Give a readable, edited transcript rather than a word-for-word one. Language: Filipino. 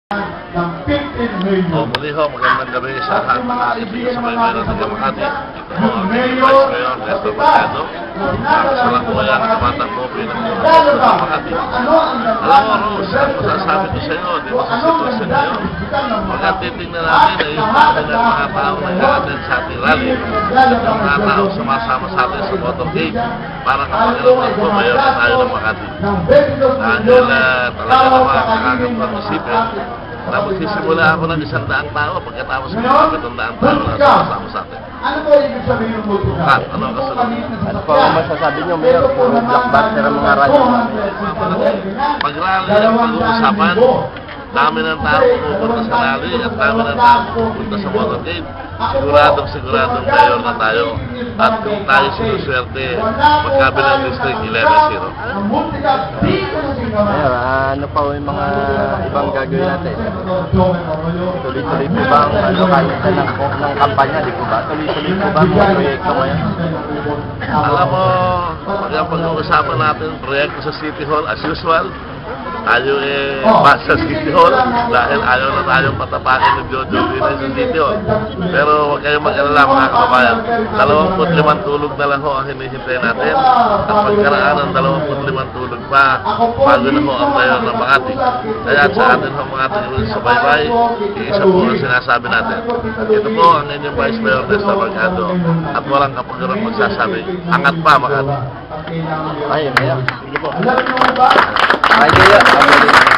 ng 15 million. Muli ho, magandang gabi sa lahat ng aking sa Mayor ng Makati. Ito po ang Vice Mayor Nestor Mercado. Nakasalang po yan ang tumatakbo bilang Mayor ng Makati. Alam mo, Rose, ang masasabi ko sa iyo, dito sa sitwasyon ngayon, pagka titingnan natin ay yung dami ng mga tao na i-attend sa ating rally, yung mga tao sumasama sa atin sa motorcade para kapag-ilang po Mayor na tayo ng Makati. Dahil talaga naman nakakapag isipin na magsisimula ako ng 100 tao pagkatapos ng 700 tao na sumasama sa atin. Ano po ibig sabihin ng multiply? Ano ang kasunod? Ano po ang masasabi nyo, Mayor? Puro blockbuster ang mga radyo. Pag-rally ang pag-uusapan, dami ng tao pupunta sa rally at dami ng tao pupunta sa motorcade. Siguradong Mayor na tayo. At kung tayo sinuswerte, magkabilang district 11-0. Mayor, ano pa yung mga ibang gagawin natin? Tuloy-tuloy po ba ang kahit ng kampanya, di po ba? Tuloy-tuloy po ba ang mga proyekto ngayon? Alam mo, pag-uusapan natin proyekto sa City Hall as usual. Tayo basta sa City Hall dahil ayaw na tayong patapakin ng Jojo Binay sa City Hall. Pero huwag kayong mag-alala mga kababayan. 25 tulog na lang ho ang hinihintay natin at pagkaraan ng 25 tulog pa bago na ho ang Mayor ng Makati. Kaya sa atin ho mga tingin sa baybay, isa po ang sinasabi natin. Ito po ang inyong Vice Mayor Nestor Mercado at walang kapagurang magsasabi, angat pa Makati. Ay, Mayor. Sige po. Alam niyo ba? Ay, kaya.